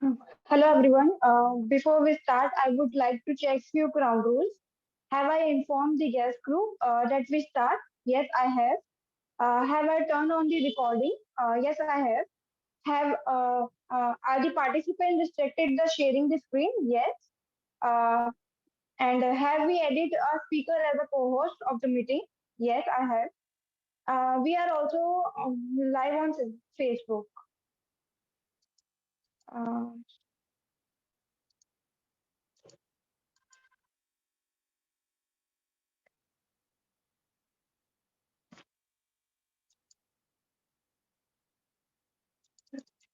Hello everyone. Before we start, I would like to check few ground rules. Have I informed the guest group that we start? Yes, I have. Have I turned on the recording? Yes, I have. Are the participants restricted the sharing the screen? Yes. Uh, and have we added a speaker as a co-host of the meeting? Yes, I have. We are also live on Facebook. Uh,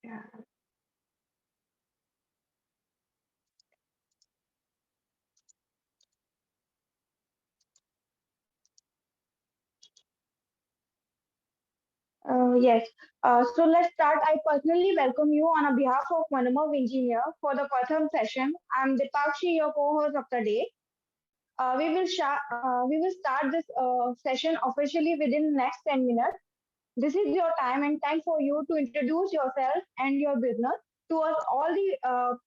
yeah. Yes. So let's start. I personally welcome you on a behalf of Manomav Engineer for the Pratham session. I'm Dipakshi, your co-host of the day. We will start this session officially within the next 10 minutes. This is your time and time for you to introduce yourself and your business to us, all the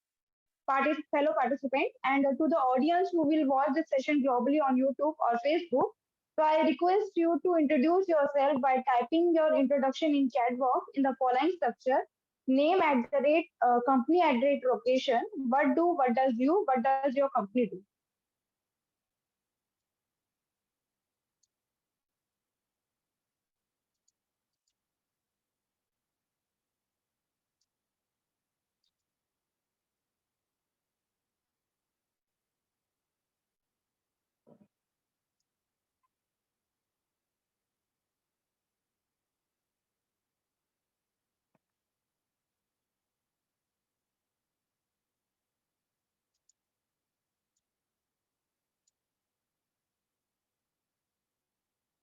fellow participants, and to the audience who will watch this session globally on YouTube or Facebook. So I request you to introduce yourself by typing your introduction in chat box in the following structure: name at the rate, company at the rate, location, what does you, what does your company do.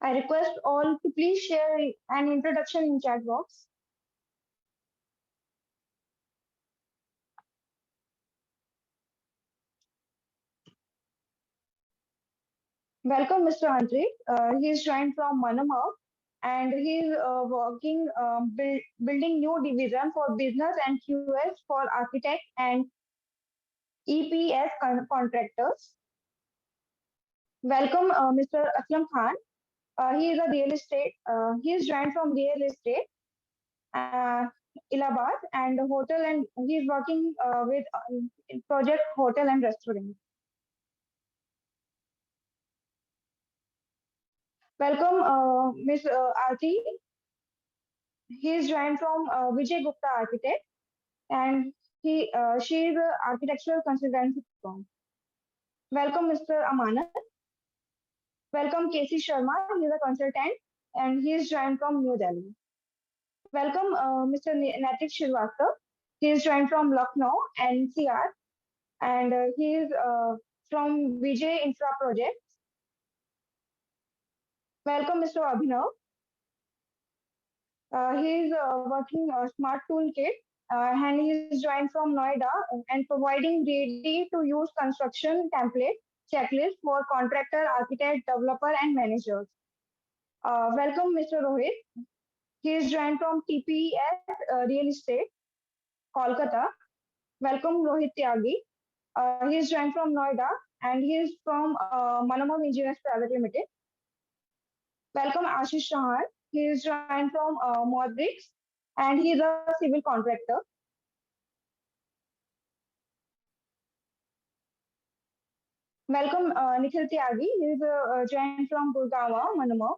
I request all to please share an introduction in chat box. Welcome, Mr. Andre. He is joined from Manomav and he is working building new division for business and QS for architect and EPS contractors. Welcome, Mr. Aslam Khan. He is a real estate. He is joined from real estate, uh, Illabad and hotel, and he is working with project hotel and restaurant. Welcome, Ms. Aarti. He is joined from Vijay Gupta Architect, and she is an architectural consultancy firm. Welcome, Mr. Amanat. Welcome, KC Sharma. He is a consultant, and he is joined from New Delhi. Welcome, Mr. Natik Srivastava. He is joined from Lucknow NCR, and he is from Vijay Infra Project. Welcome, Mr. Abhinav. He is working Smart Toolkit, and he is joined from Noida and providing ready-to-use construction template checklist for contractor, architect, developer, and managers. Welcome, Mr. Rohit. He is joined from TPS Real Estate, Kolkata. Welcome, Rohit Tyagi. He is joined from Noida, and he is from Manomav Engineers Private Limited. Welcome, Ashish Chauhan. He is joined from Modrix, and he is a civil contractor. Welcome, Nikhil Tyagi. He is joined from Gurgaon, Manomav.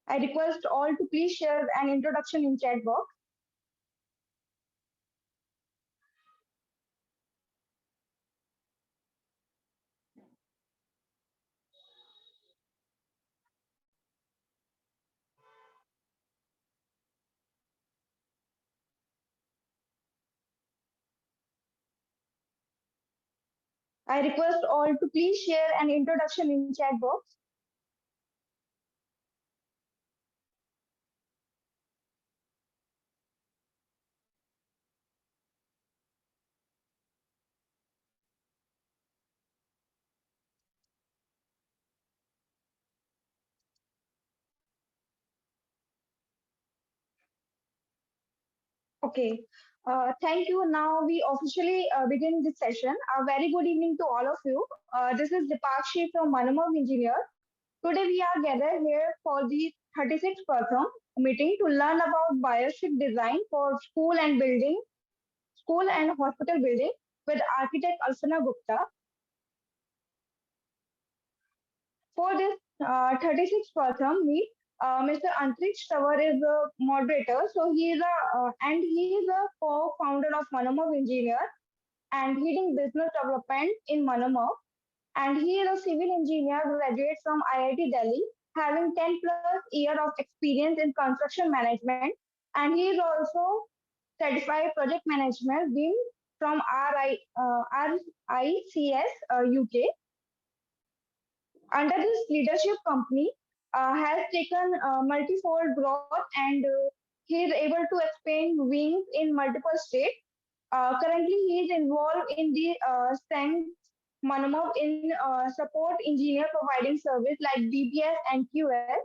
I request all to please share an introduction in chat box. I request all to please share an introduction in chat box. Okay. Thank you. Now we officially begin this session. A very good evening to all of you. This is Dipakshi from Manomav Engineer. Today we are gathered here for the 36th Pratham meeting to learn about biophilic design for school and hospital building with architect Alpana Gupta. For this 36th Pratham meet, Mr. Antriksh Tawar is the moderator. So he is a co-founder of Manomav Engineer and leading business development in Manomav. And he is a civil engineer graduate from IIT Delhi, having 10 plus year of experience in construction management. And he is also certified project management BIM from RICS UK. Under this leadership, company has taken multifold growth and he is able to expand wings in multiple states. Currently, he is involved in the St. Manomav in support engineer providing service like DBS and QS.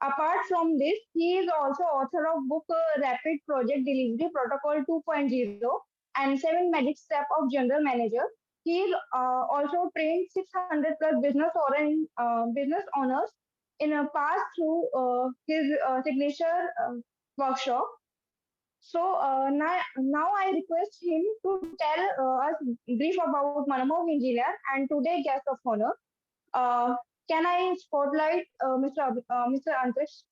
Apart from this, he is also author of book Rapid Project Delivery Protocol 2.0 and 7 Magic Step of General Manager. He is also trained 600 plus business owners in a pass through his signature workshop. So now I request him to tell us brief about Manomav Engineer and today guest of honor. Uh, can I spotlight Mr. Ankush?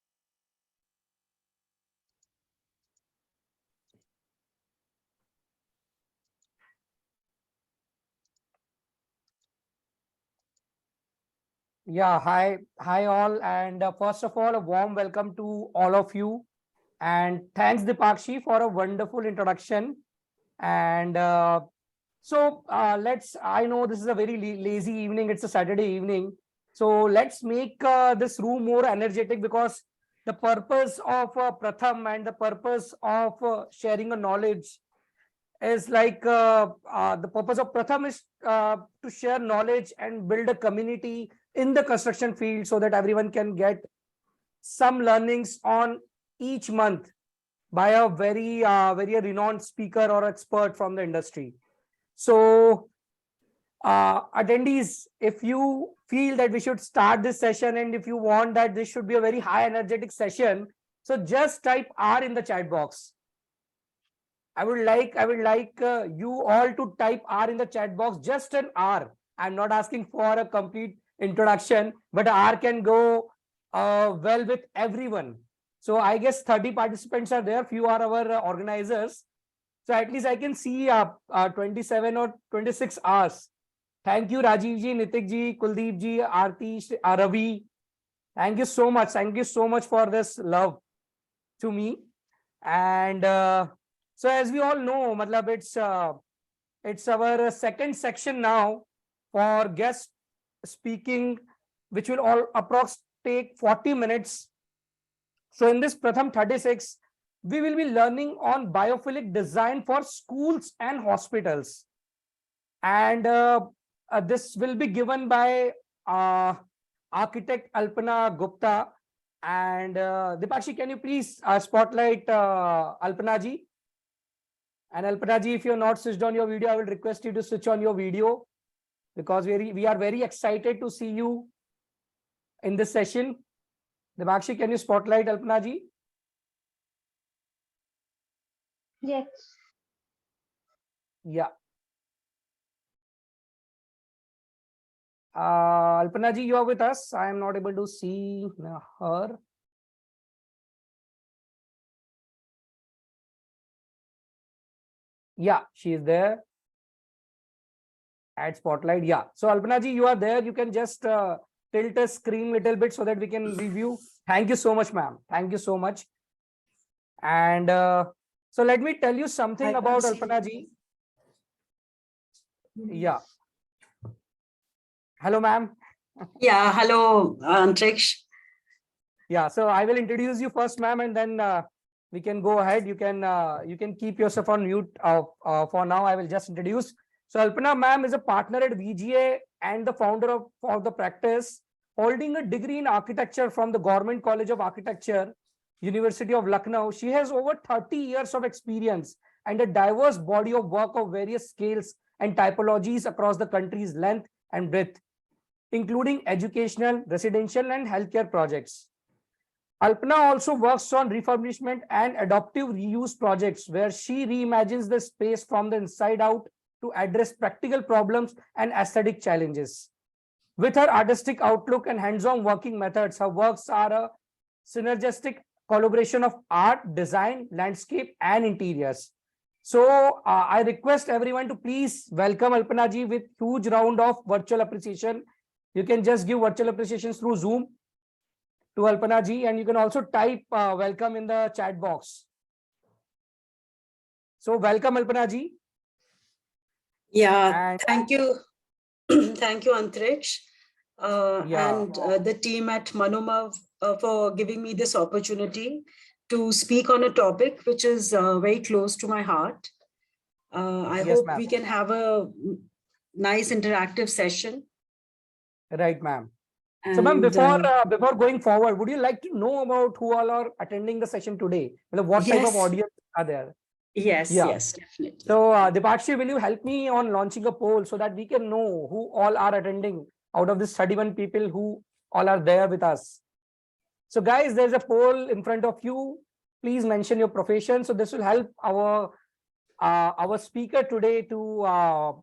Yeah, hi all, and first of all, a warm welcome to all of you, and thanks Dipakshi for a wonderful introduction. And let's. I know this is a very lazy evening; it's a Saturday evening, so let's make this room more energetic because the purpose of Pratham and the purpose of sharing a knowledge is like the purpose of Pratham is to share knowledge and build a community in the construction field so that everyone can get some learnings on each month by a very renowned speaker or expert from the industry. So attendees, if you feel that we should start this session and if you want that this should be a very high energetic session, so just type R in the chat box. I would like you all to type R in the chat box, just an R. I'm not asking for a complete introduction, but R can go well with everyone. So I guess 30 participants are there. Few are our organizers. So at least I can see 27 or 26 hours. Thank you, Rajiv ji, Nitik ji, Kuldeep ji, Aarti, Ravi. Thank you so much. Thank you so much for this love to me. And so as we all know, matlab it's our second section now for guest speaking, which will all approx take 40 minutes. So in this Pratham 36, we will be learning on biophilic design for schools and hospitals. And this will be given by architect Alpana Gupta. And Dipakshi, can you please spotlight Alpana ji? And Alpana ji, if you're not switched on your video, I will request you to switch on your video because we are very excited to see you in this session. Dipakshi, can you spotlight Alpana ji? Yes. Yeah. Alpana ji, you are with us. I am not able to see her. Yeah, she is there. Add spotlight. Yeah. So Alpana ji, you are there. You can just tilt a screen a little bit so that we can review. Thank you so much, ma'am. Thank you so much. And so let me tell you something about Alpana ji. Yeah. Hello, ma'am. Yeah, hello, Antriksh. Yeah, so I will introduce you first, ma'am, and then we can go ahead. You can keep yourself on mute for now. I will just introduce. So Alpana ma'am is a partner at VGA and the founder of the practice, holding a degree in architecture from the Government College of Architecture University of Lucknow. She has over 30 years of experience and a diverse body of work of various scales and typologies across the country's length and breadth, including educational, residential, and healthcare projects. Alpana also works on refurbishment and adaptive reuse projects where she reimagines the space from the inside out to address practical problems and aesthetic challenges. With her artistic outlook and hands-on working methods, her works are a synergistic collaboration of art, design, landscape, and interiors. So I request everyone to please welcome Alpana ji with huge round of virtual appreciation. You can just give virtual appreciations through Zoom to Alpana ji, and you can also type welcome in the chat box. So welcome Alpana ji. Yeah, And thank you. Thank you, Antriksh, and the team at Manomav for giving me this opportunity to speak on a topic which is very close to my heart. I yes, hope we can have a nice interactive session. Right, ma'am. So, ma'am, before going forward, would you like to know about who all are attending the session today? What type of audience are there? Yes, yes, definitely. So, Dipakshi, will you help me on launching a poll so that we can know who all are attending out of this 31 people who all are there with us? So, guys, there's a poll in front of you. Please mention your profession. So, this will help our speaker today to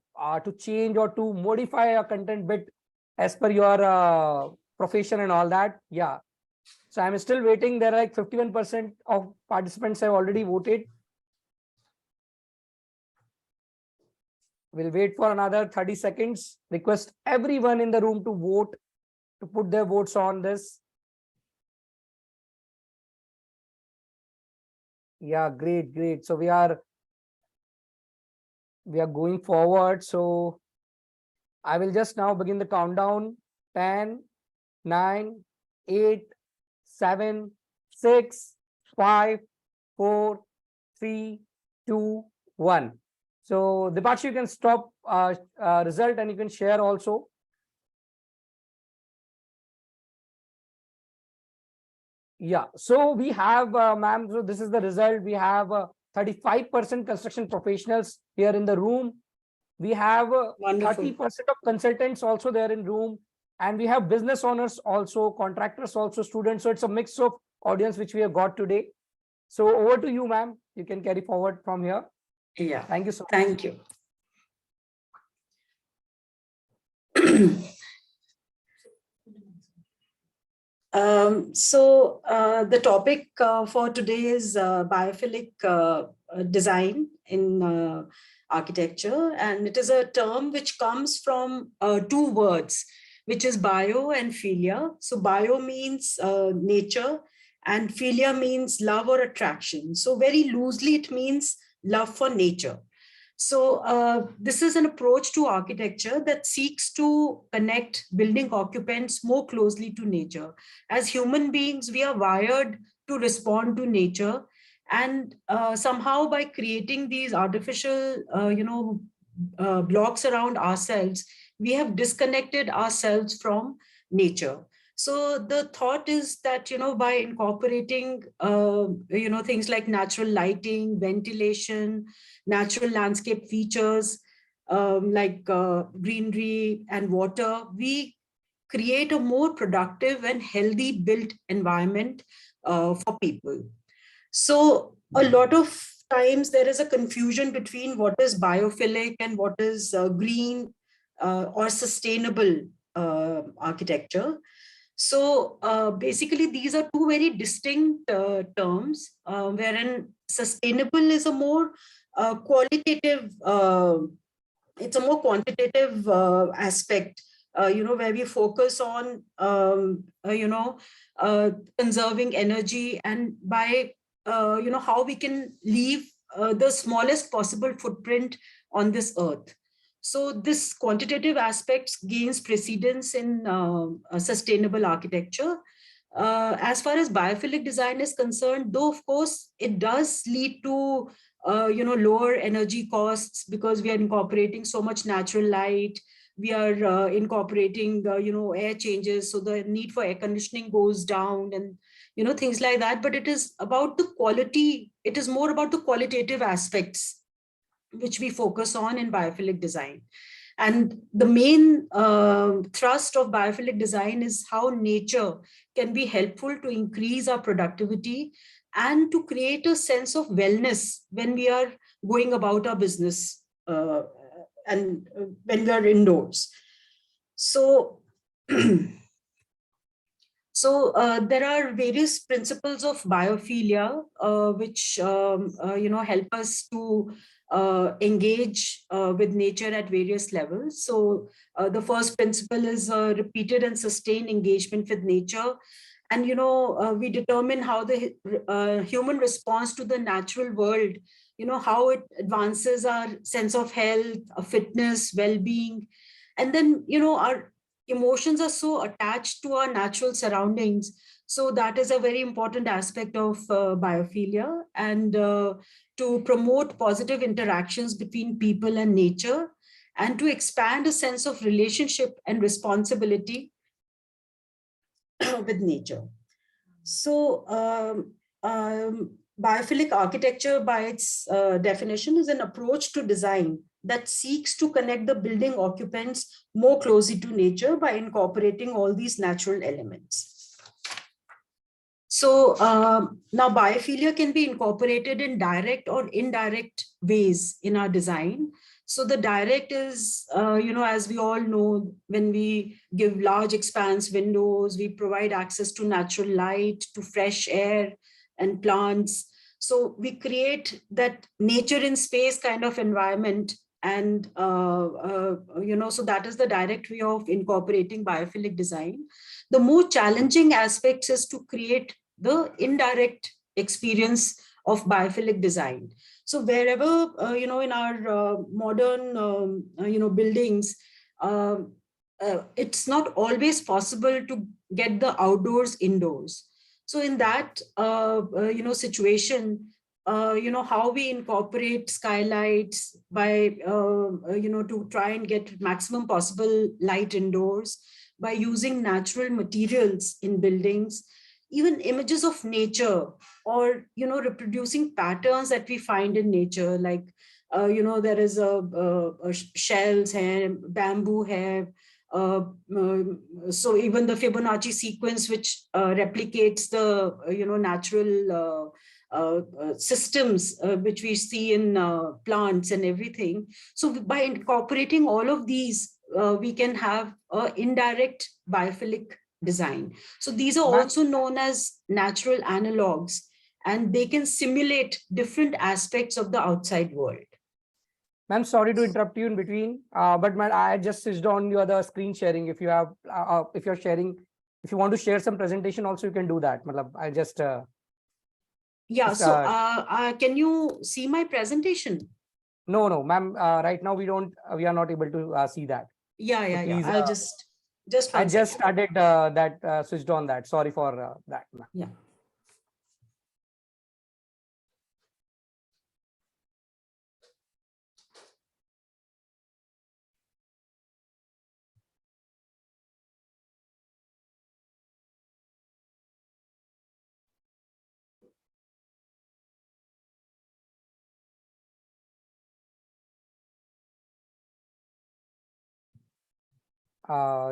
change or to modify a content bit as per your profession and all that. Yeah. So I'm still waiting. There are like 51% of participants have already voted. We'll wait for another 30 seconds. Request everyone in the room to vote, to put their votes on this. Yeah, great, great. So we are going forward. So I will just now begin the countdown. 10, 9, 8, 7, 6, 5, 4, 3, 2, 1. So Dipakshi, you can stop result and you can share also. Yeah, so we have, ma'am, so this is the result. We have 35% construction professionals here in the room. We have 30% of consultants also there in room. And we have business owners also, contractors also, students. So it's a mix of audience which we have got today. So over to you, ma'am. You can carry forward from here. Yeah. Thank you so much. Thank you. The topic for today is biophilic design in architecture, and it is a term which comes from two words, which is bio and philia. So bio means nature and philia means love or attraction. So very loosely it means love for nature. So this is an approach to architecture that seeks to connect building occupants more closely to nature. As human beings, we are wired to respond to nature, and somehow by creating these artificial, blocks around ourselves, we have disconnected ourselves from nature. So the thought is that, by incorporating, things like natural lighting, ventilation, natural landscape features, like greenery and water, we create a more productive and healthy built environment for people. So a lot of times there is a confusion between what is biophilic and what is green or sustainable architecture. So basically, these are two very distinct terms, wherein sustainable is a more qualitative, it's a more quantitative aspect, where we focus on, conserving energy, and by, how we can leave the smallest possible footprint on this earth. So this quantitative aspects gains precedence in sustainable architecture. As far as biophilic design is concerned, though of course it does lead to lower energy costs because we are incorporating so much natural light. We are incorporating air changes, so the need for air conditioning goes down, and things like that. But it is about the quality, it is more about the qualitative aspects which we focus on in biophilic design. And the main thrust of biophilic design is how nature can be helpful to increase our productivity and to create a sense of wellness when we are going about our business, and when we are indoors. So, there are various principles of biophilia, which help us to engage with nature at various levels. So the first principle is repeated and sustained engagement with nature. And we determine how the human response to the natural world, how it advances our sense of health, fitness, well-being. And then our emotions are so attached to our natural surroundings. So that is a very important aspect of biophilia. And to promote positive interactions between people and nature, and to expand a sense of relationship and responsibility with nature. So biophilic architecture, by its definition, is an approach to design that seeks to connect the building occupants more closely to nature by incorporating all these natural elements. So now biophilia can be incorporated in direct or indirect ways in our design. So the direct is, as we all know, when we give large expanse windows, we provide access to natural light, to fresh air and plants. So we create that nature in space kind of environment. And, so that is the direct way of incorporating biophilic design. The more challenging aspects is to create the indirect experience of biophilic design. So wherever, in our modern, buildings, it's not always possible to get the outdoors indoors. So in that, situation, how we incorporate skylights by, to try and get maximum possible light indoors by using natural materials in buildings, even images of nature, or reproducing patterns that we find in nature, like there is a shells hair, bamboo hair, so even the Fibonacci sequence, which replicates the natural systems which we see in plants and everything. So by incorporating all of these, we can have an indirect biophilic design. So these are also known as natural analogs, and they can simulate different aspects of the outside world. Ma'am, sorry to interrupt you in between, but ma'am, I just switched on your the screen sharing. If you have, if you're sharing, if you want to share some presentation, also you can do that. I just. Yeah. So can you see my presentation? No, ma'am. Right now we don't. We are not able to see that. Yeah. So please, I'll just. I just started that, switched on that. Sorry for that. Yeah.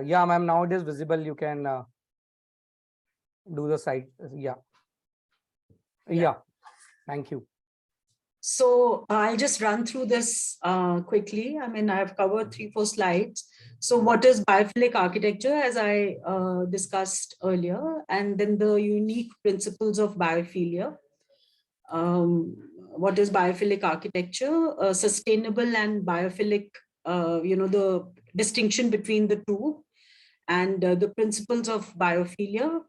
Yeah, ma'am. Now it is visible. You can do the site. Yeah. Thank you. So I'll just run through this quickly. I mean, I've covered 3-4 slides. So what is biophilic architecture, as I discussed earlier, and then the unique principles of biophilia. What is biophilic architecture? Sustainable and biophilic, the distinction between the two, and the principles of biophilia,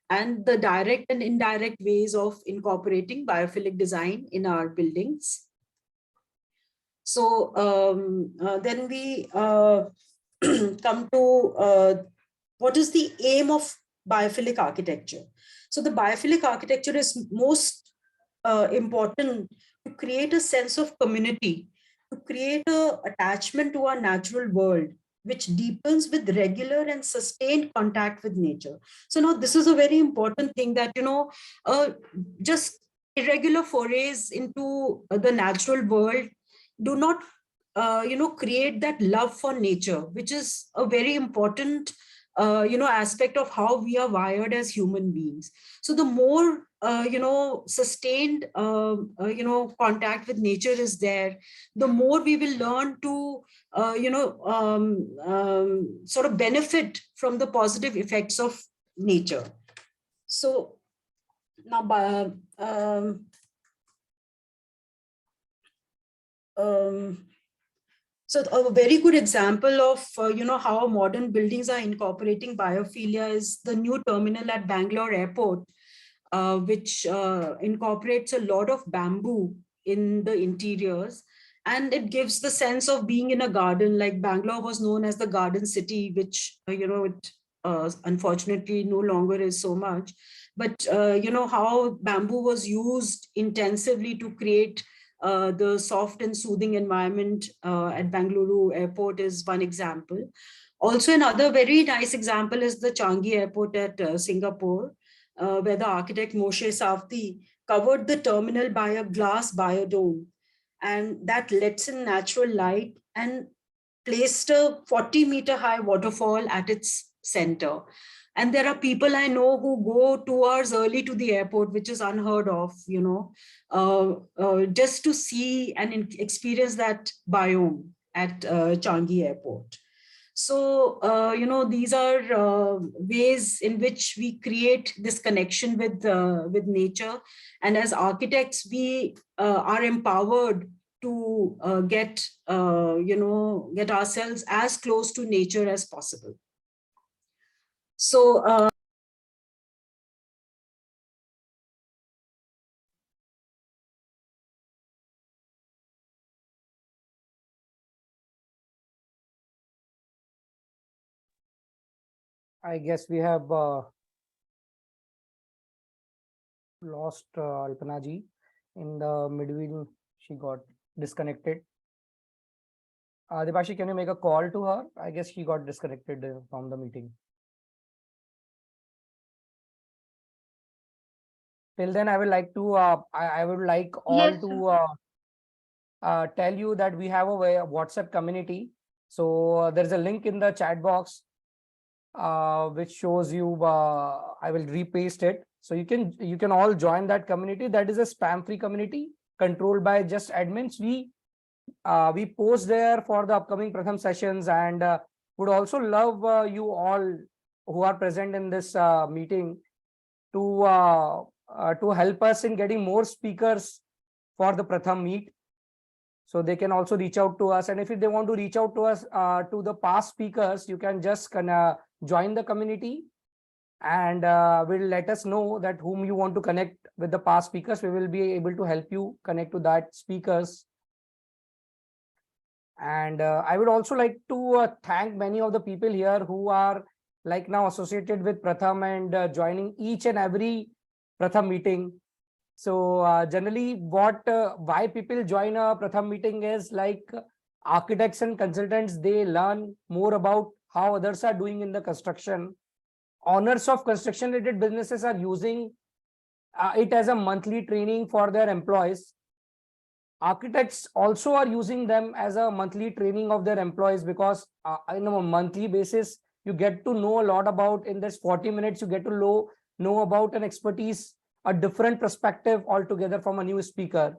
and the direct and indirect ways of incorporating biophilic design in our buildings. So then we come to what is the aim of biophilic architecture. So the biophilic architecture is most important to create a sense of community, to create an attachment to our natural world, which deepens with regular and sustained contact with nature. So now this is a very important thing, that, just irregular forays into the natural world do not, create that love for nature, which is a very important, aspect of how we are wired as human beings. So the more, sustained, contact with nature is there, the more we will learn to, sort of benefit from the positive effects of nature. So now, so a very good example of, how modern buildings are incorporating biophilia is the new terminal at Bangalore Airport, which incorporates a lot of bamboo in the interiors. And it gives the sense of being in a garden. Like Bangalore was known as the garden city, which, it unfortunately no longer is so much. But, how bamboo was used intensively to create the soft and soothing environment at Bangalore Airport is one example. Also, another very nice example is the Changi Airport at Singapore, where the architect Moshe Safdie covered the terminal by a glass biodome, and that lets in natural light, and placed a 40-meter high waterfall at its center. And there are people I know who go 2 hours early to the airport, which is unheard of, just to see and experience that biome at Changi Airport. So, these are ways in which we create this connection with nature. And as architects, we are empowered to get ourselves as close to nature as possible. So, I guess we have lost Alpana ji in the middle. She got disconnected. Debashi, can you make a call to her? I guess she got disconnected from the meeting. Till then, I would like to I would like all Yes, sir. to tell you that we have a WhatsApp community. So there's a link in the chat box which shows you. I will repaste it, so you can all join that community. That is a spam-free community controlled by just admins. We post there for the upcoming Pratham sessions, and would also love you all who are present in this meeting to help us in getting more speakers for the Pratham meet. So they can also reach out to us, and if they want to reach out to us to the past speakers, you can just join the community, and will let us know that whom you want to connect with the past speakers. We will be able to help you connect to that speakers. And I would also like to thank many of the people here who are like now associated with Pratham and joining each and every Pratham meeting. So generally why people join a Pratham meeting is like architects and consultants, they learn more about how others are doing in the construction. Owners of construction related businesses are using it as a monthly training for their employees. Architects also are using them as a monthly training of their employees, because on a monthly basis, you get to know a lot about, in this 40 minutes, you get to know about an expertise, a different perspective altogether from a new speaker.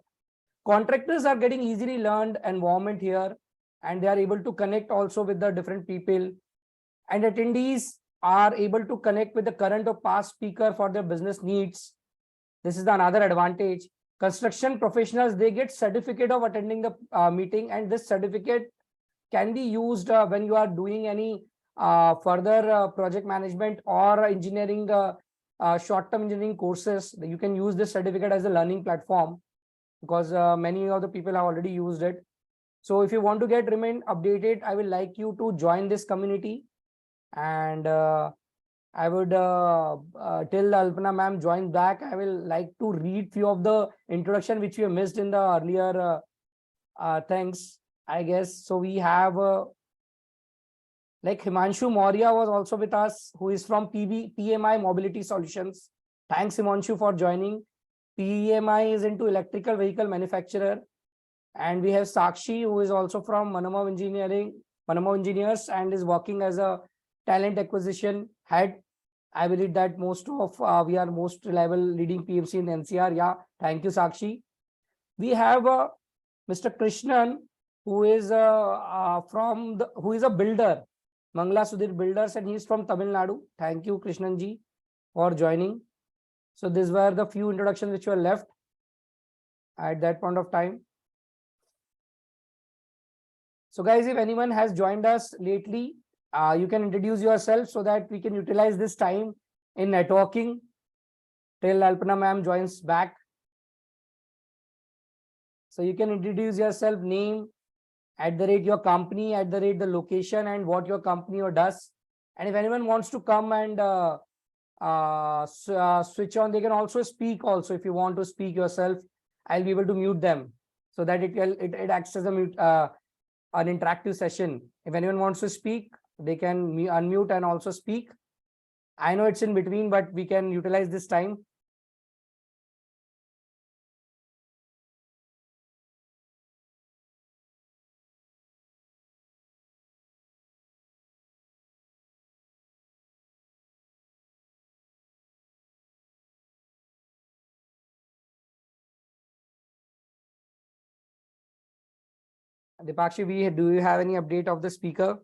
Contractors are getting easily learned environment here, and they are able to connect also with the different people, and attendees are able to connect with the current or past speaker for their business needs. This is the another advantage. Construction professionals, they get certificate of attending the meeting, and this certificate can be used when you are doing any further project management or engineering short-term engineering courses. You can use this certificate as a learning platform, because many of the people have already used it. So if you want to remain updated, I will like you to join this community, and I would till Alpana ma'am join back, I will like to read few of the introduction which we have missed in the earlier things, I guess. So we have Like Himanshu Maurya was also with us, who is from PMI Mobility Solutions. Thanks, Himanshu, for joining. PMI is into electrical vehicle manufacturer. And we have Sakshi, who is also from Manomav Engineers, and is working as a talent acquisition head. I believe that most of we are most reliable leading PMC in NCR. Yeah, thank you, Sakshi. We have Mr. Krishnan, who is who is a builder, Mangla Sudhir Builders, and he is from Tamil Nadu. Thank you, Krishnan ji, for joining. So these were the few introductions which were left at that point of time. So guys, if anyone has joined us lately, you can introduce yourself so that we can utilize this time in networking till Alpana ma'am joins back. So you can introduce yourself, name, @ your company, @ the location, and what your company does. And if anyone wants to come and switch on, they can also speak also. If you want to speak yourself, I'll be able to mute them so that it acts as a mute, an interactive session. If anyone wants to speak, they can unmute and also speak. I know it's in between, but we can utilize this time. Dipakshi, do you have any update of the speaker?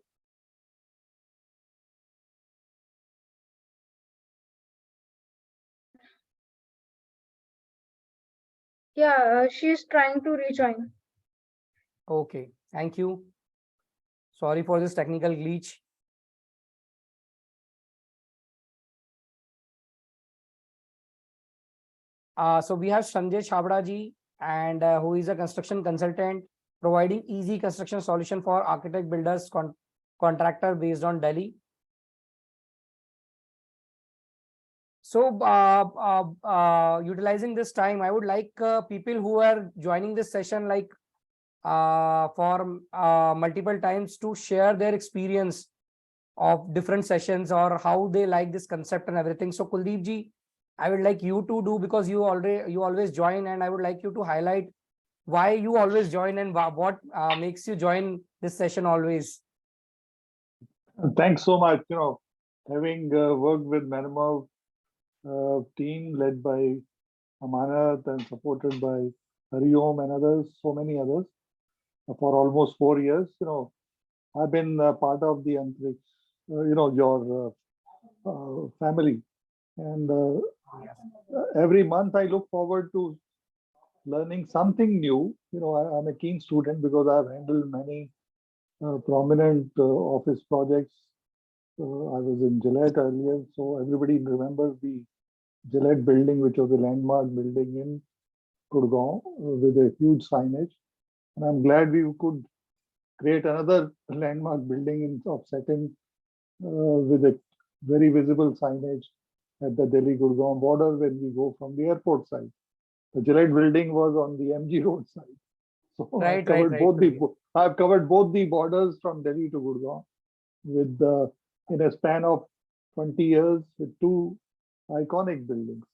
Yeah, she's trying to rejoin. Okay, thank you. Sorry for this technical glitch. So we have Sanjay Chabda ji, and who is a construction consultant providing easy construction solution for architect, builders, contractor based on Delhi. So utilizing this time, I would like people who are joining this session like for multiple times to share their experience of different sessions or how they like this concept and everything. So Kuldeep ji, I would like you to do, because you always join, and I would like you to highlight why you always join and what makes you join this session always. Thanks so much. Having worked with Manomav team led by Amanat and supported by Hariom and others, so many others, for almost 4 years. I've been part of the Antrix, your family. And every month I look forward to learning something new. I'm a keen student because I've handled many prominent office projects. I was in Gillette earlier, so everybody remembers the Gillette building, which was a landmark building in Gurgaon with a huge signage. And I'm glad we could create another landmark building of setting with a very visible signage at the Delhi-Gurgaon border when we go from the airport side. The Gillette building was on the MG Road side. So I've covered both the borders from Delhi to Gurgaon with in a span of 20 years with two iconic buildings.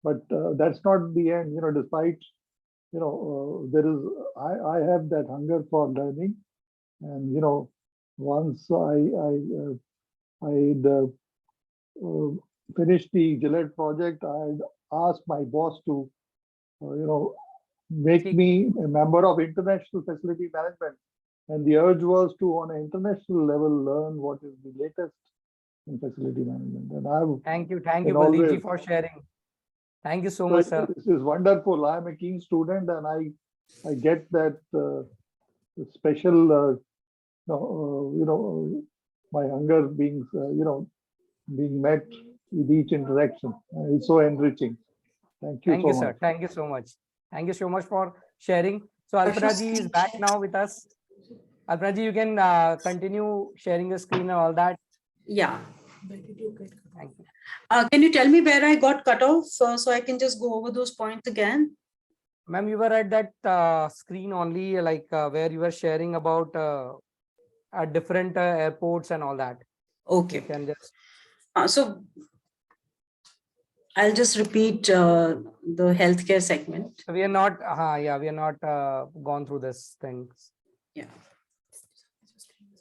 But that's not the end. Despite there is I have that hunger for learning, and once I'd finished the Gillette project, I'd asked my boss to make me a member of international facility management. And the urge was to, on an international level, learn what is the latest in facility management. And Thank you, Baldeep ji, for sharing. Thank you so much, sir. This is wonderful. I'm a keen student, and I get that special, my hunger being, being met with each interaction. It's so enriching. Thank you so much. Sir. Thank you so much. Thank you so much for sharing. So Alpana ji is back now with us. Alpana ji, you can continue sharing the screen and all that. Yeah. Thank you. Can you tell me where I got cut off so I can just go over those points again? Ma'am, you were at that screen only, like where you were sharing about, at different airports and all that. You Okay. can just So I'll just repeat the healthcare segment. we are not yeah, we are not gone through this things. Yeah.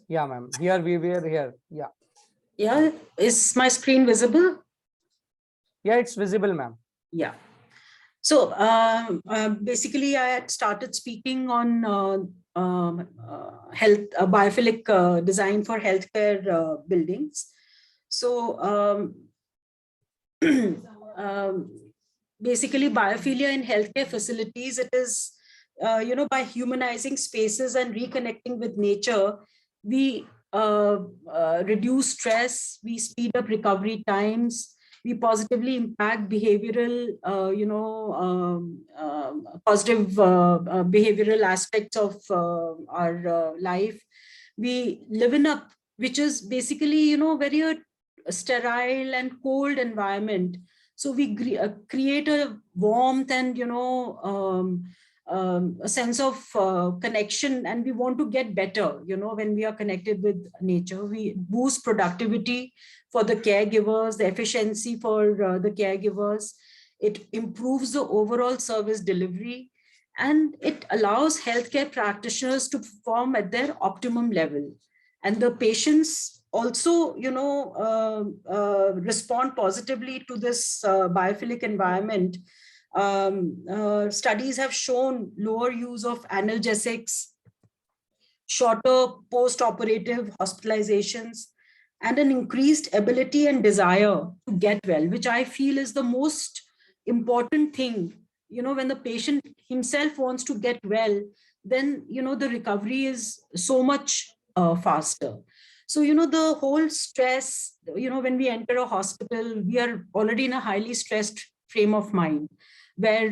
Yeah, ma'am. Here we were here. Yeah. Yeah. Is my screen visible? Yeah, it's visible, ma'am. Yeah. So basically, I had started speaking on health biophilic design for healthcare buildings. So basically, biophilia in healthcare facilities, it is by humanizing spaces and reconnecting with nature, we reduce stress, we speed up recovery times, we positively impact behavioral, positive behavioral aspects of our life. We live in a, which is basically, very a sterile and cold environment. So we create a warmth and, a sense of connection, and we want to get better, when we are connected with nature. We boost productivity for the caregivers, the efficiency for the caregivers. It improves the overall service delivery, and it allows healthcare practitioners to perform at their optimum level. And the patients also, respond positively to this biophilic environment. Studies have shown lower use of analgesics, shorter post-operative hospitalizations, and an increased ability and desire to get well, which I feel is the most important thing. When the patient himself wants to get well, then, the recovery is so much faster. So, the whole stress, when we enter a hospital, we are already in a highly stressed frame of mind, where,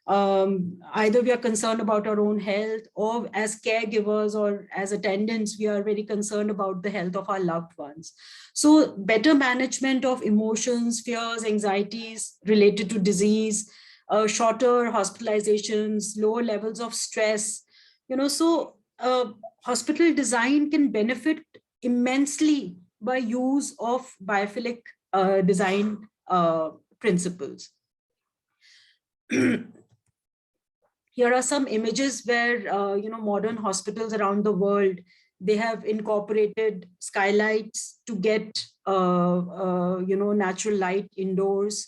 either we are concerned about our own health, or as caregivers or as attendants, we are very concerned about the health of our loved ones. So better management of emotions, fears, anxieties related to disease, shorter hospitalizations, lower levels of stress, so hospital design can benefit immensely by use of biophilic design principles. Here are some images where, modern hospitals around the world, they have incorporated skylights to get, natural light indoors,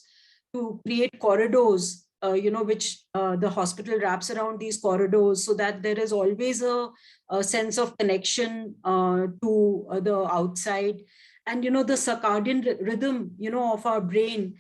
to create corridors, which the hospital wraps around these corridors, so that there is always a sense of connection to the outside. And, the circadian rhythm, of our brain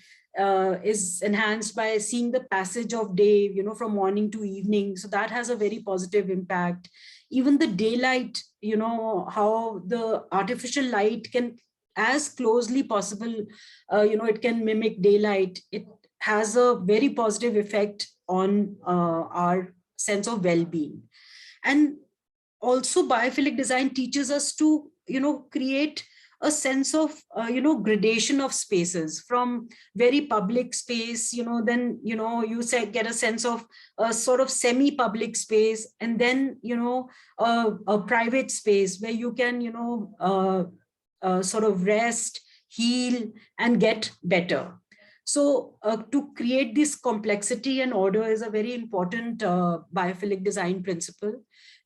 is enhanced by seeing the passage of day, from morning to evening. So that has a very positive impact. Even the daylight, how the artificial light can, as closely possible, it can mimic daylight. It has a very positive effect on our sense of well-being. And also biophilic design teaches us to, create a sense of, gradation of spaces, from very public space, then, you say, get a sense of a sort of semi-public space, and then, a private space where you can, sort of rest, heal, and get better. So to create this complexity and order is a very important biophilic design principle.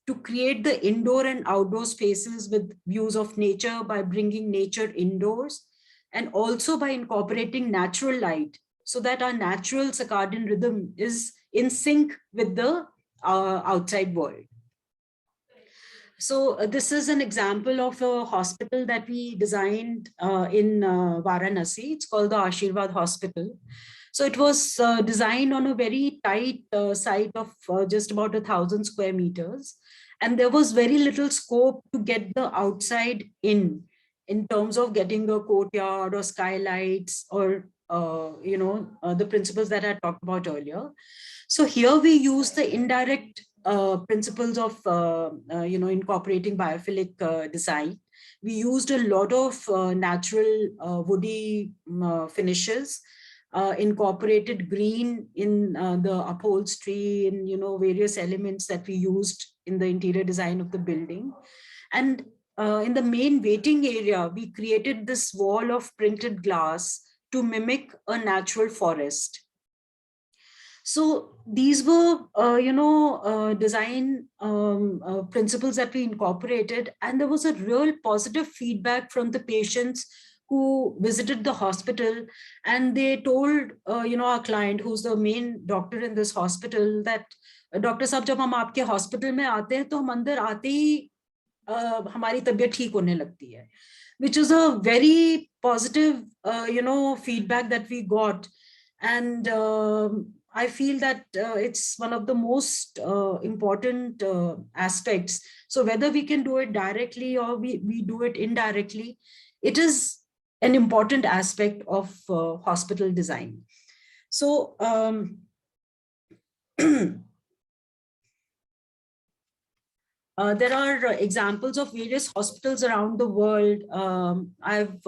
To create the indoor and outdoor spaces with views of nature by bringing nature indoors, and also by incorporating natural light, so that our natural circadian rhythm is in sync with the outside world. So this is an example of a hospital that we designed in Varanasi. It's called the Ashirvad Hospital. So it was designed on a very tight site of just about 1,000 square meters. And there was very little scope to get the outside in terms of getting a courtyard or skylights or, the principles that I talked about earlier. So here we use the indirect principles of, incorporating biophilic design. We used a lot of natural woody finishes, incorporated green in the upholstery, and, various elements that we used in the interior design of the building. And in the main waiting area, we created this wall of printed glass to mimic a natural forest. So these were, design principles that we incorporated, and there was a real positive feedback from the patients who visited the hospital, and they told, our client, who's the main doctor in this hospital, that doctor साहब जब हम आपके hospital में आते हैं तो हम अंदर आते ही हमारी तबीयत ठीक होने लगती है, which is a very positive, feedback that we got. And I feel that it's one of the most important aspects. So whether we can do it directly or we do it indirectly, it is an important aspect of hospital design. So there are examples of various hospitals around the world. I've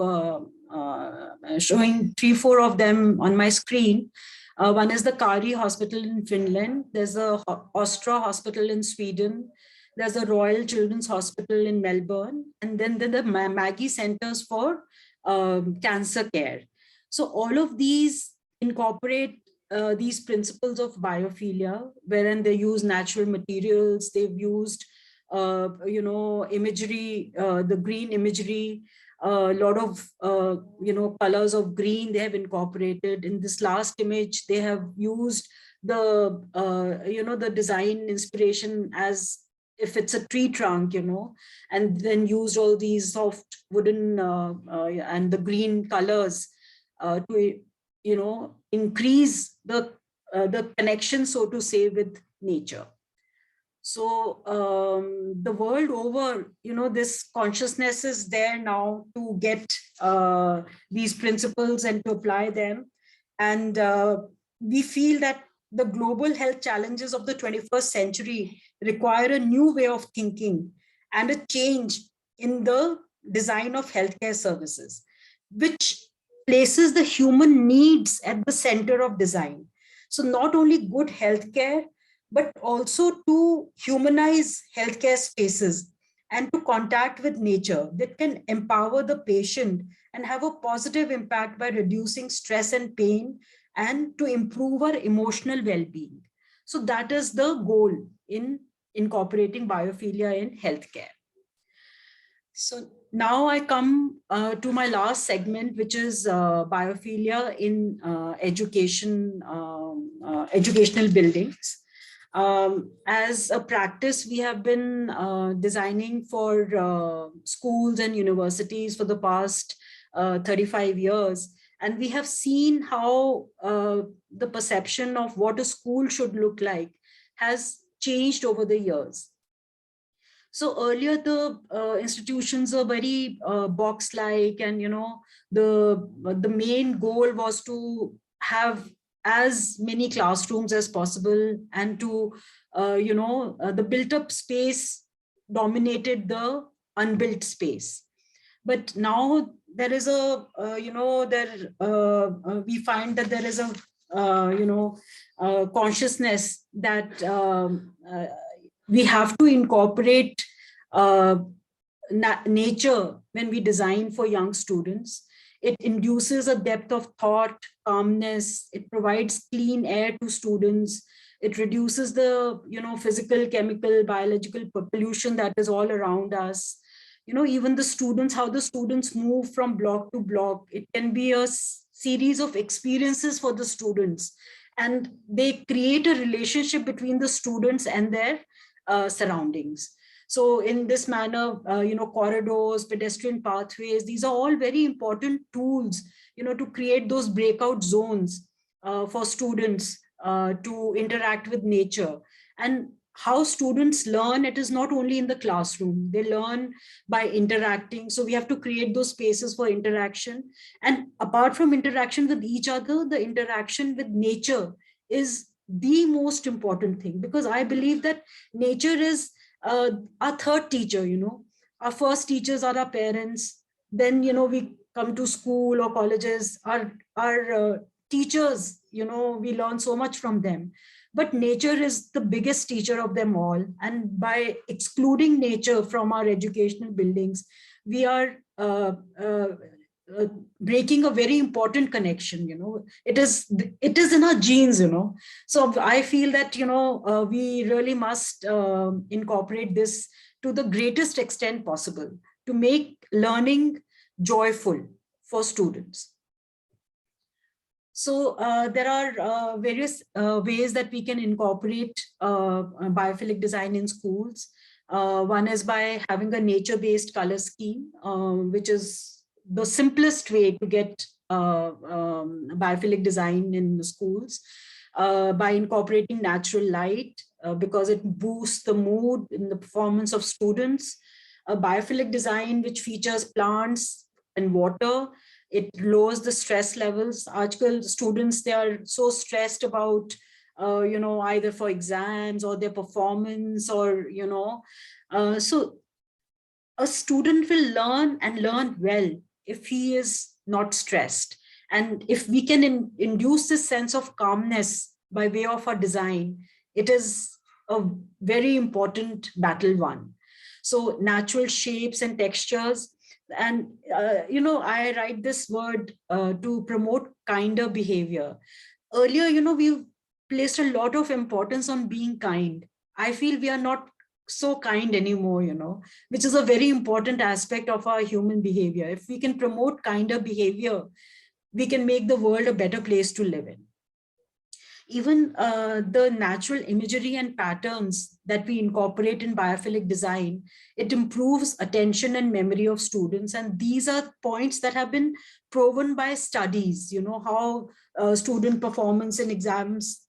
showing 3-4 of them on my screen. One is the Kari Hospital in Finland. There's a Ostra Hospital in Sweden. There's a Royal Children's Hospital in Melbourne. And then the Maggie Centers for Cancer Care. So all of these incorporate these principles of biophilia, wherein they use natural materials. They've used imagery, the green imagery, a lot of, colors of green they have incorporated. In this last image, they have used the, the design inspiration as if it's a tree trunk, and then used all these soft wooden and the green colors to, increase the connection, so to say, with nature. So the world over, this consciousness is there now to get these principles and to apply them. And we feel that the global health challenges of the 21st century require a new way of thinking and a change in the design of healthcare services, which places the human needs at the center of design. So not only good healthcare, but also to humanize healthcare spaces and to contact with nature that can empower the patient and have a positive impact by reducing stress and pain and to improve our emotional well-being. So that is the goal in incorporating biophilia in healthcare. So now I come to my last segment, which is biophilia in educational buildings. As a practice, we have been designing for schools and universities for the past 35 years. And we have seen how the perception of what a school should look like has changed over the years. So earlier, the institutions are very box-like, and the main goal was to have as many classrooms as possible, and to the built-up space dominated the unbuilt space. But now there is a we find that there is a consciousness that we have to incorporate nature when we design for young students. It induces a depth of thought, calmness. It provides clean air to students. It reduces the physical, chemical, biological pollution that is all around us. Even the students, how the students move from block to block. It can be a series of experiences for the students, and they create a relationship between the students and their surroundings. So in this manner, corridors, pedestrian pathways, these are all very important tools, to create those breakout zones for students to interact with nature. And how students learn, it is not only in the classroom, they learn by interacting. So we have to create those spaces for interaction. And apart from interaction with each other, the interaction with nature is the most important thing, because I believe that nature is our third teacher. Our first teachers are our parents. Then, we come to school or colleges, our teachers, we learn so much from them. but nature is the biggest teacher of them all. And by excluding nature from our educational buildings, we are uh, breaking a very important connection. It is in our genes. So I feel that we really must incorporate this to the greatest extent possible to make learning joyful for students. So there are various ways that we can incorporate biophilic design in schools. One is by having a nature-based color scheme, which is the simplest way to get biophilic design in the schools. By incorporating natural light, because it boosts the mood and the performance of students. A biophilic design which features plants and water. It lowers the stress levels. Article students, they are so stressed about, either for exams or their performance, or, so a student will learn and learn well if he is not stressed. And if we can induce this sense of calmness by way of our design, it is a very important battle won. So natural shapes and textures. And, I write this word to promote kinder behavior. Earlier, we've placed a lot of importance on being kind. I feel we are not so kind anymore, which is a very important aspect of our human behavior. If we can promote kinder behavior, we can make the world a better place to live in. Even the natural imagery and patterns that we incorporate in biophilic design, it improves attention and memory of students. And these are points that have been proven by studies, how student performance in exams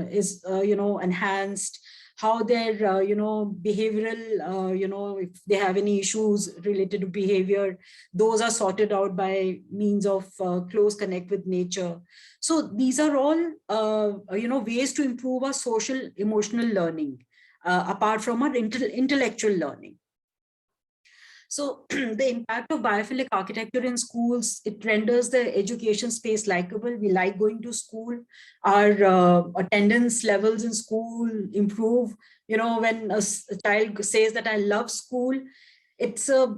is, enhanced, how their, behavioral, if they have any issues related to behavior, those are sorted out by means of close connect with nature. So these are all, ways to improve our social emotional learning, apart from our intellectual learning. So the impact of biophilic architecture in schools, it renders the education space likable. We like going to school. Our attendance levels in school improve. When a child says that I love school, it's a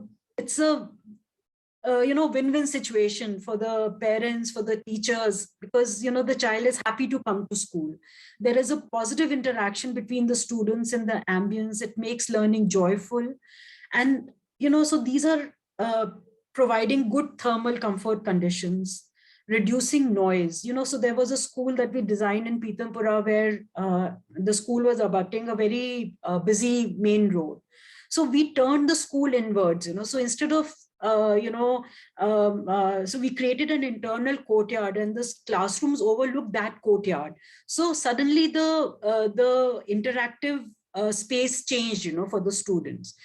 win-win situation for the parents, for the teachers, because the child is happy to come to school. There is a positive interaction between the students and the ambience. It makes learning joyful. And so these are providing good thermal comfort conditions, reducing noise. So there was a school that we designed in Pitampura where the school was abutting a very busy main road. So we turned the school inwards. So instead of so we created an internal courtyard, and the classrooms overlooked that courtyard. So suddenly the interactive space changed, for the students.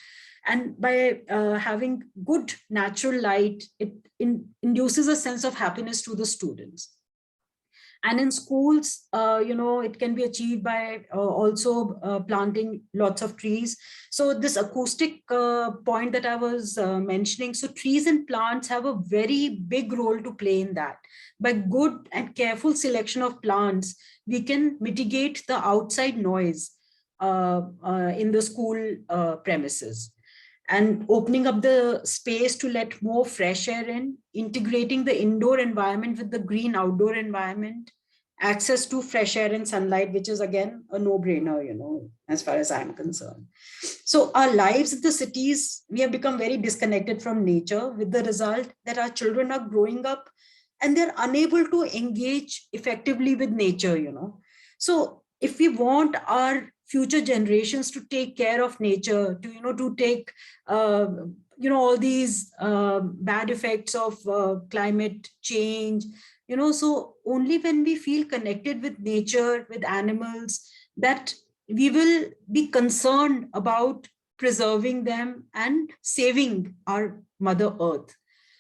And by having good natural light, it induces a sense of happiness to the students. And in schools, it can be achieved by also planting lots of trees. So this acoustic point that I was mentioning, so trees and plants have a very big role to play in that. By good and careful selection of plants, we can mitigate the outside noise in the school premises. And opening up the space to let more fresh air in, integrating the indoor environment with the green outdoor environment, access to fresh air and sunlight, which is again a no-brainer, as far as I'm concerned. So our lives in the cities, we have become very disconnected from nature, with the result that our children are growing up and they're unable to engage effectively with nature. So if we want our future generations to take care of nature, to take all these bad effects of climate change, so only when we feel connected with nature, with animals, that we will be concerned about preserving them and saving our Mother Earth.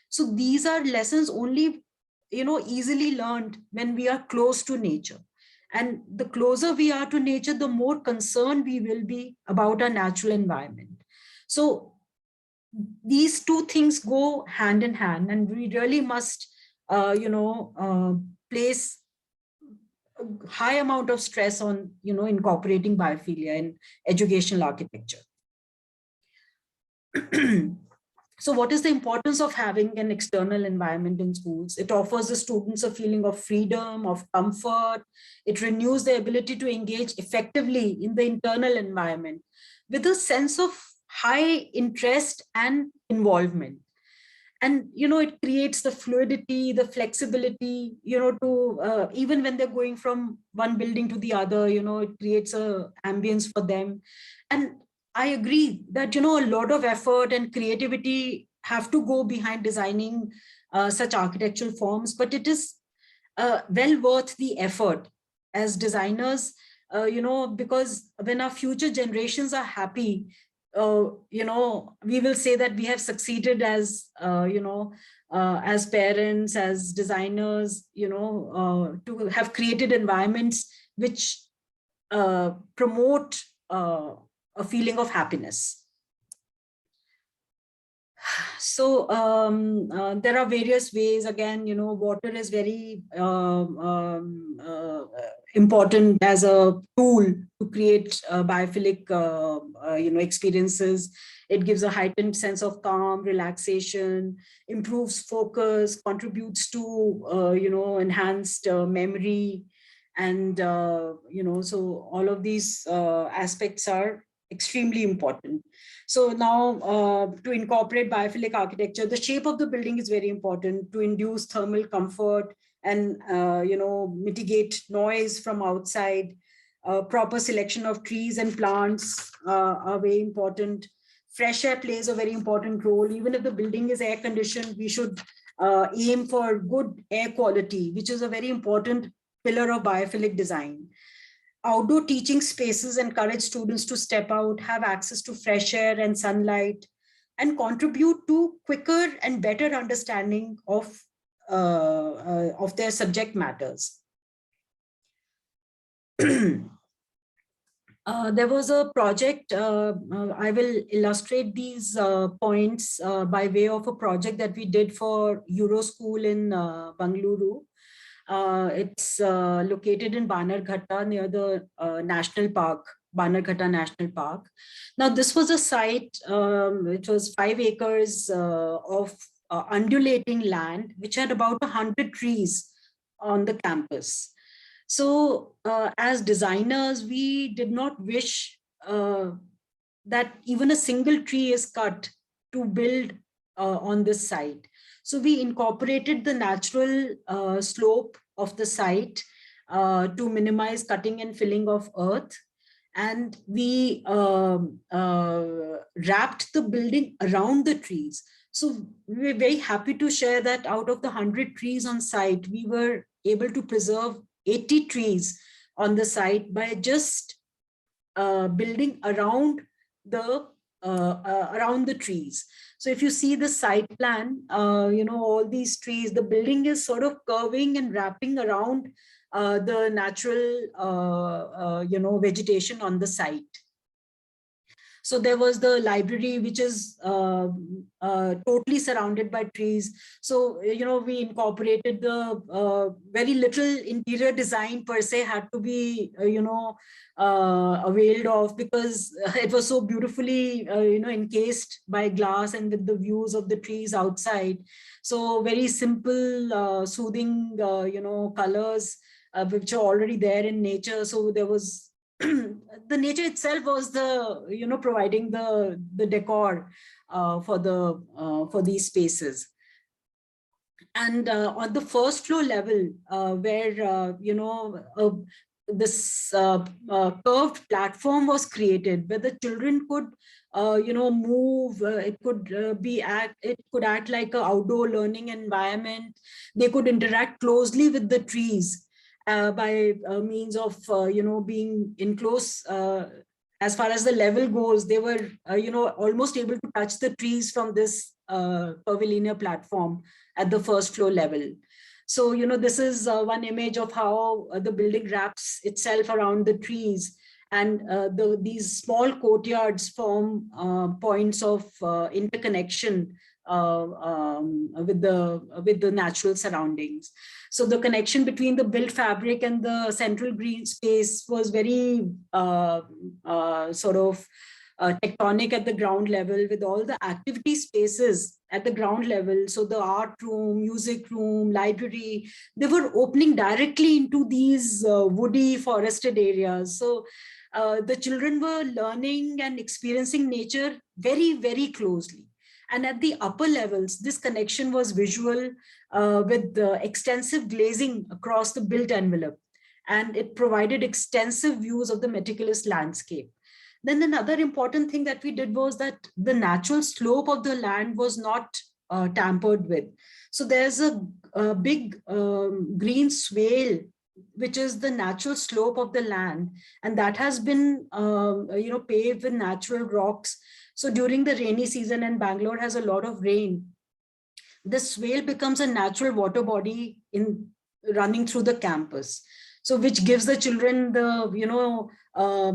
So these are lessons only easily learned when we are close to nature. And the closer we are to nature, the more concerned we will be about our natural environment. So these two things go hand in hand, and we really must, place high amount of stress on, incorporating biophilia in educational architecture. So what is the importance of having an external environment in schools? It offers the students a feeling of freedom, of comfort. It renews their ability to engage effectively in the internal environment with a sense of high interest and involvement. And, it creates the fluidity, the flexibility, to even when they're going from one building to the other, it creates a ambience for them. And I agree that, a lot of effort and creativity have to go behind designing such architectural forms, but it is well worth the effort as designers, because when our future generations are happy, we will say that we have succeeded as parents, as designers, to have created environments which promote a feeling of happiness. So there are various ways. Again, water is very important as a tool to create biophilic, experiences. It gives a heightened sense of calm, relaxation, improves focus, contributes to, enhanced memory. And, so all of these aspects are extremely important. So now to incorporate biophilic architecture, the shape of the building is very important to induce thermal comfort and, mitigate noise from outside. Proper selection of trees and plants are very important. Fresh air plays a very important role. Even if the building is air conditioned, we should aim for good air quality, which is a very important pillar of biophilic design. Outdoor teaching spaces encourage students to step out, have access to fresh air and sunlight, and contribute to quicker and better understanding of their subject matters. There was a project, I will illustrate these points by way of a project that we did for Euro School in Bangalore. It's located in Bannerghatta near the national park, Bannerghatta National Park. Now, this was a site, it was 5 acres of undulating land, which had about 100 trees on the campus. So as designers, we did not wish that even a single tree is cut to build on this site. So we incorporated the natural slope of the site to minimize cutting and filling of earth. And we wrapped the building around the trees. So we were very happy to share that out of the 100 trees on site, we were able to preserve 80 trees on the site by just building around the trees. So if you see the site plan, all these trees, the building is sort of curving and wrapping around the natural, vegetation on the site. So there was the library, which is totally surrounded by trees. So, we incorporated the very little interior design per se had to be, availed of, because it was so beautifully, encased by glass and with the views of the trees outside. So very simple, soothing, colors, which are already there in nature. So there was the nature itself was the providing the decor for these spaces. And on the first floor level, where this curved platform was created, where the children could move. It could act like an outdoor learning environment. They could interact closely with the trees by means of being in close, as far as the level goes. They were almost able to touch the trees from this curvilinear platform at the first floor level. So this is one image of how the building wraps itself around the trees, and these small courtyards form points of interconnection with the natural surroundings. So the connection between the built fabric and the central green space was very sort of tectonic at the ground level, with all the activity spaces at the ground level. So the art room, music room, library, they were opening directly into these woody forested areas. So the children were learning and experiencing nature very, very closely. And at the upper levels, this connection was visual, with extensive glazing across the built envelope. And it provided extensive views of the meticulous landscape. Then another important thing that we did was that the natural slope of the land was not tampered with. So there's a big green swale, which is the natural slope of the land, and that has been paved with natural rocks. So during the rainy season, and Bangalore has a lot of rain, this swale becomes a natural water body in running through the campus. So which gives the children the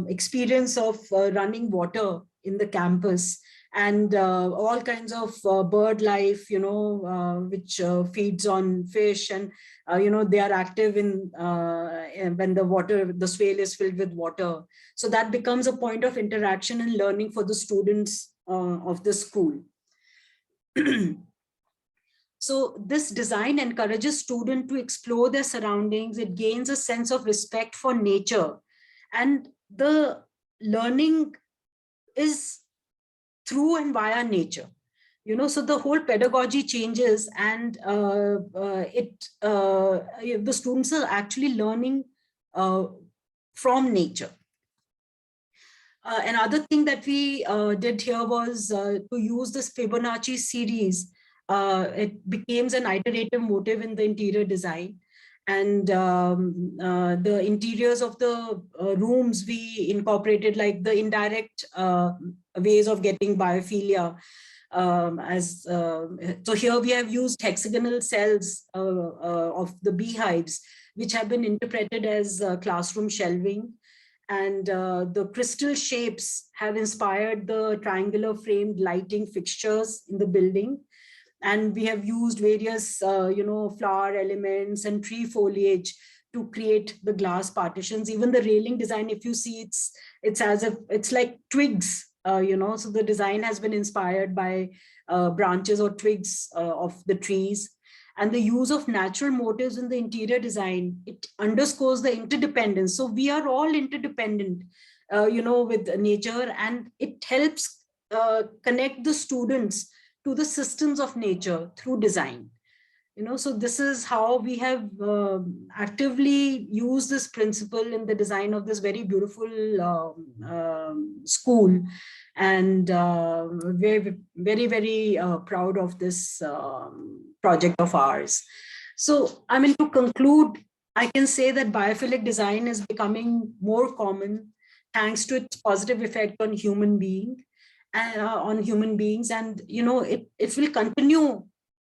experience of running water in the campus, and all kinds of bird life, which feeds on fish, and they are active in when the swale is filled with water. So that becomes a point of interaction and learning for the students of the school. So this design encourages students to explore their surroundings. It gains a sense of respect for nature, and the learning is through and via nature. So the whole pedagogy changes, and the students are actually learning from nature. Another thing that we did here was to use this Fibonacci series. It becomes an iterative motive in the interior design. And the interiors of the rooms, we incorporated like the indirect ways of getting biophilia. So here we have used hexagonal cells of the beehives, which have been interpreted as classroom shelving. And the crystal shapes have inspired the triangular framed lighting fixtures in the building. And we have used various, flower elements and tree foliage to create the glass partitions. Even the railing design, if you see, it's as if it's like twigs, so the design has been inspired by branches or twigs of the trees. And the use of natural motifs in the interior design, it underscores the interdependence. So we are all interdependent, with nature, and it helps connect the students to the systems of nature through design. So this is how we have actively used this principle in the design of this very beautiful school. And we're very, very proud of this project of ours. So, to conclude, I can say that biophilic design is becoming more common thanks to its positive effect on human beings. And it will continue,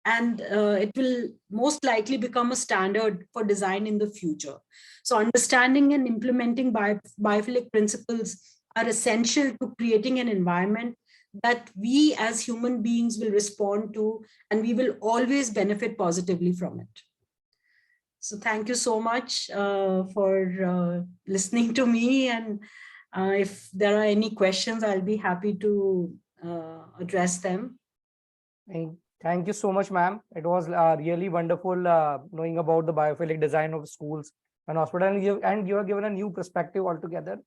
and it will most likely become a standard for design in the future. So understanding and implementing biophilic principles are essential to creating an environment that we as human beings will respond to, and we will always benefit positively from it. So thank you so much for listening to me, and if there are any questions, I'll be happy to address them. Thank you so much, ma'am. It was really wonderful knowing about the biophilic design of schools and hospitals, and you have given a new perspective altogether.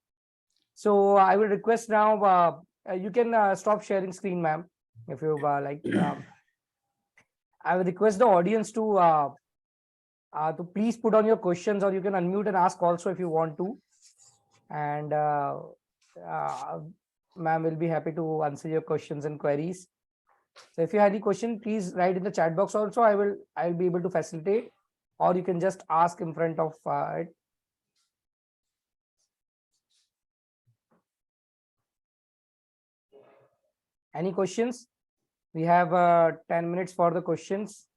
So I will request now, you can stop sharing screen, ma'am, if you like. I will request the audience to please put on your questions, or you can unmute and ask also if you want to. And ma'am will be happy to answer your questions and queries. So if you have any question, please write in the chat box also. I'll be able to facilitate, or you can just ask in front of it. Any questions? We have 10 minutes for the questions.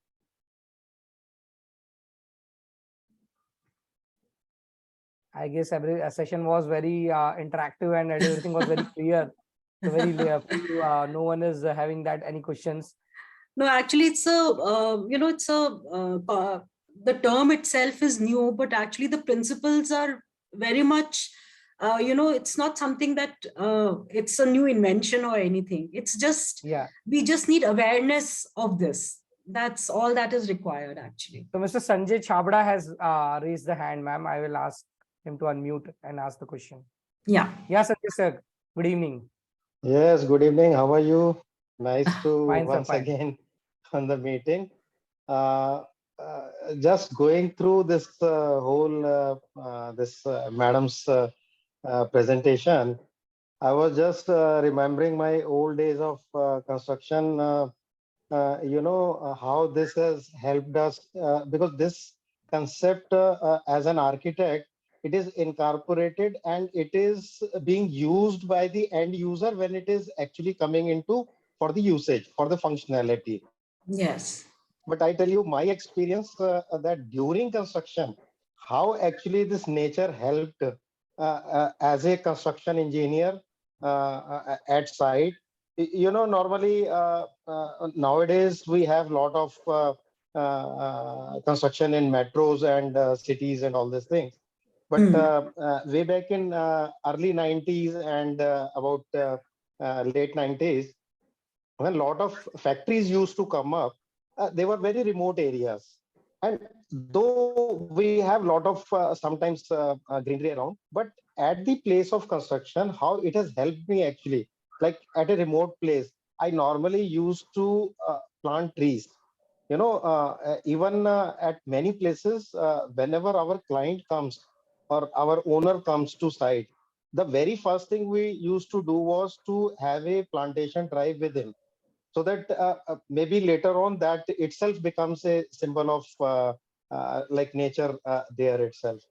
I guess every session was very interactive, and everything was very clear. So very no one is having any questions. No, actually, it's a, the term itself is new, but actually the principles are very much, it's not something that it's a new invention or anything. It's just, Yeah. we just need awareness of this. That's all that is required, actually. So Mr. Sanjay Chabda has raised the hand, ma'am. I will ask him to unmute and ask the question. Yeah. Yeah, Sanjay sir. Good evening. Yes, good evening. How are you? Nice to Fine, sir. once Fine. again on the meeting. Uh, just going through this whole madam's presentation, I was just remembering my old days of construction. How this has helped us because this concept as an architect, it is incorporated and it is being used by the end user when it is actually coming into for the usage, for the functionality. Yes. But I tell you my experience that during construction, how actually this nature helped as a construction engineer at site. Normally nowadays we have lot of construction in metros and cities and all these things. But Hmm. way back in early 90s and about late 90s, when a lot of factories used to come up, they were very remote areas. And though we have a lot of sometimes greenery around, but at the place of construction, how it has helped me actually, like at a remote place, I normally used to plant trees. Even at many places, whenever our client comes or our owner comes to site, the very first thing we used to do was to have a plantation drive with him, so that maybe later on that itself becomes a symbol of like nature there itself.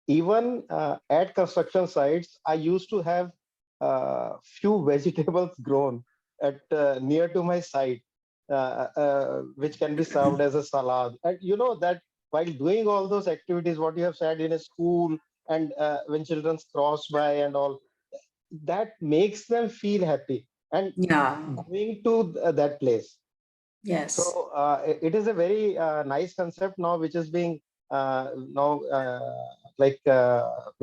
Even at construction sites, I used to have few vegetables grown at near to my site, which can be served as a salad. And you know that while doing all those activities, what you have said in a school and when children cross by and all, that makes them feel happy and Yeah. going to that place. Yes. So it is a very nice concept now, which is being now like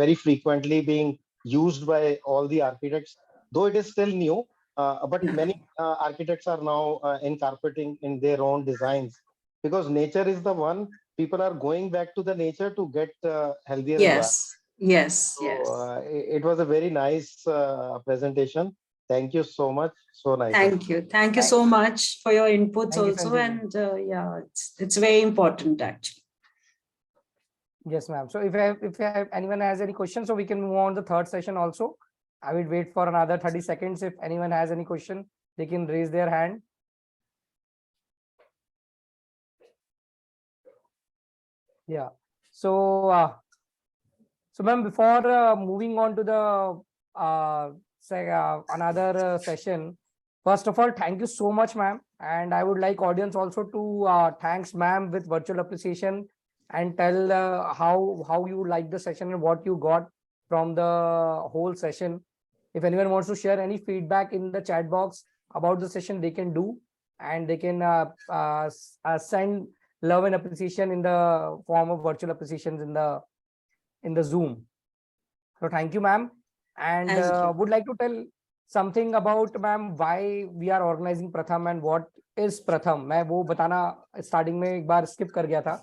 very frequently being used by all the architects, though it is still new. But Yeah. many architects are now incorporating in their own designs, because nature is the one. People are going back to the nature to get healthier environment. Yes. Yes. So Yes. it was a very nice presentation. Thank you so much. So nice of Thank you. Thank you Thank, so much for your inputs thank you, also. Sanjay ji. And yeah, it's very important actually. Yes, ma'am. So if anyone has any questions, so we can move on to the third session also. I will wait for another 30 seconds. If anyone has any question, they can raise their hand. Yeah. So, ma'am, before moving on to the say another session, first of all, thank you so much, ma'am. And I would like audience also to thanks ma'am with virtual appreciation and tell how you like the session and what you got from the whole session. If anyone wants to share any feedback in the chat box about the session, they can do, and they can send love and appreciation in the form of virtual appreciations in the Zoom. So thank you, ma'am. And Thank you. would like to tell something about ma'am why we are organizing Pratham and what is Pratham. मैं वो बताना starting में एक बार skip कर गया था.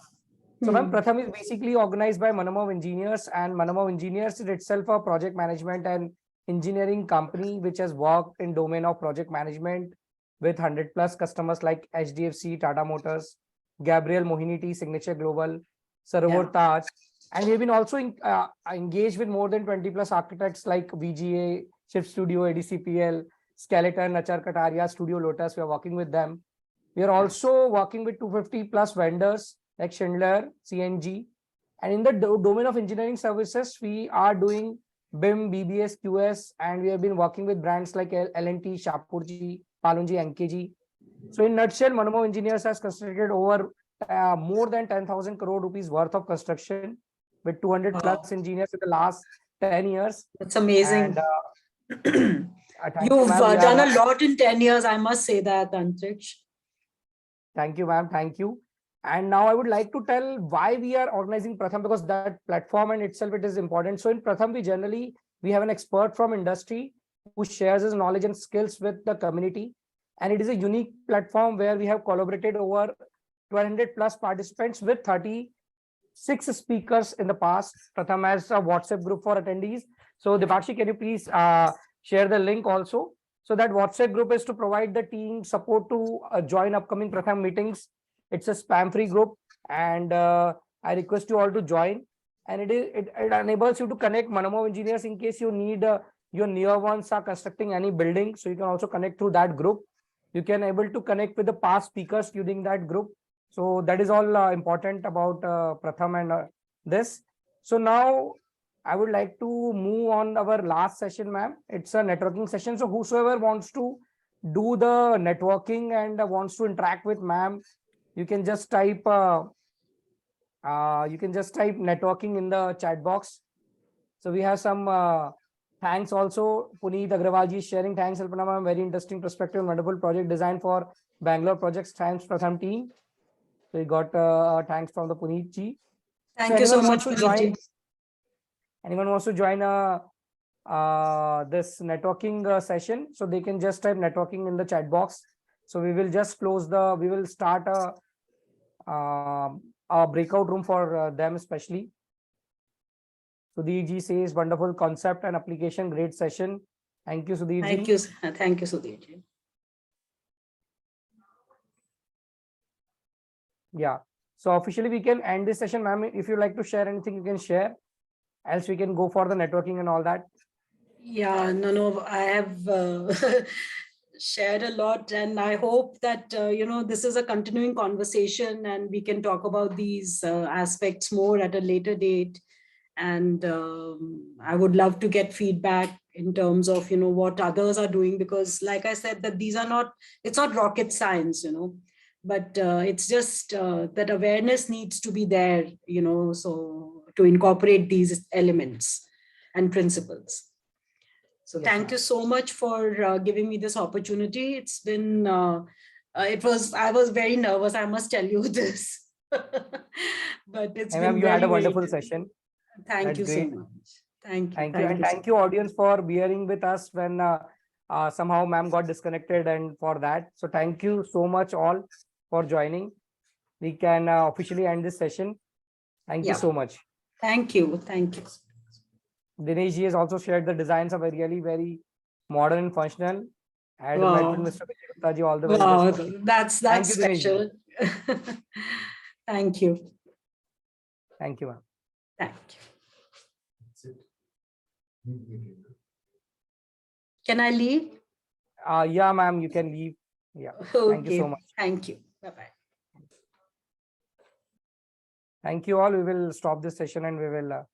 So ma'am, Pratham is basically organized by Manomav Engineers, and Manomav Engineers is itself a project management and engineering company which has worked in domain of project management with 100 plus customers like HDFC, Tata Motors, Gabriel Mohinity, Signature Global, Sarovar Yeah. Taj, and we have been also engaged with more than 20 plus architects like VGA, Shift Studio, ADCPL, Skeleton, Nachar Kataria, Studio Lotus. We are working with them. We are also working with 250 plus vendors like Schindler, CNG. And in the domain of engineering services, we are doing BIM, BBS, QS, and we have been working with brands like L&T, Shapurji, Palunji, NKG. So in nutshell, Manomav Engineers has constructed over more than 10,000 crore rupees worth of construction with 200 plus engineers in the last 10 years. That's amazing. And thank you, You've ma'am. done a lot in 10 years, I must say that, Antriksh. Thank you, ma'am. Thank you. And now I would like to tell why we are organizing Pratham, because that platform in itself, it is important. So in Pratham, we have an expert from industry who shares his knowledge and skills with the community. And it is a unique platform where we have collaborated over 1,200 plus participants with 36 speakers in the past. Pratham has a WhatsApp group for attendees. So Dipakshi, can you please share the link also? So that WhatsApp group is to provide the team support to join upcoming Pratham meetings. It's a spam-free group, and I request you all to join. And it enables you to connect Manomav engineers in case you need your near ones are constructing any building. So you can also connect through that group. You can able to connect with the past speakers using that group. So that is all important about Pratham and this. So now I would like to move on our last session, ma'am. It's a networking session. So whosoever wants to do the networking and wants to interact with ma'am, you can just type networking in the chat box. So we have some thanks also. Puneet Agrawal ji is sharing. Thanks, Alpana ma'am. Very interesting perspective. Wonderful project design for Bangalore projects. Thanks, Pratham team. So we got thanks from the Puneet ji. So Thank you so much, to Puneet join? ji. Anyone wants to join this networking session? So they can just type networking in the chat box. So we will just we will start a breakout room for them especially. Sudhir ji says wonderful concept and application, great session. Thank you, Sudhir ji. Thank you, Sudhir ji. Yeah. So officially we can end this session, ma'am. If you like to share anything, you can share. Else we can go for the networking and all that. Yeah, no, I have shared a lot, and I hope that this is a continuing conversation, and we can talk about these aspects more at a later date. And I would love to get feedback in terms of what others are doing, because like I said, that it's not rocket science, but it's just that awareness needs to be there, so to incorporate these elements and principles. So Yes, thank you so much for giving me this opportunity. It's been, I was very nervous, I must tell you this. But it's been you had a wonderful session. Thank you so much. Thank you. And thank you audience for bearing with us when somehow ma'am got disconnected, and for that. So thank you so much all for joining. We can officially end this session. Thank you so much. Thank you. Thank you. Dinesh ji has also shared the designs of a really very modern and functional. I had met with Mr. Gupta ji, all the very best. That's special. Thank you. Thank you, ma'am. Thank you. Can I leave? Yeah, ma'am, you can leave. Yeah. Okay. Thank you so much. Thank you. Bye-bye. Thank you all. We will stop this session and we will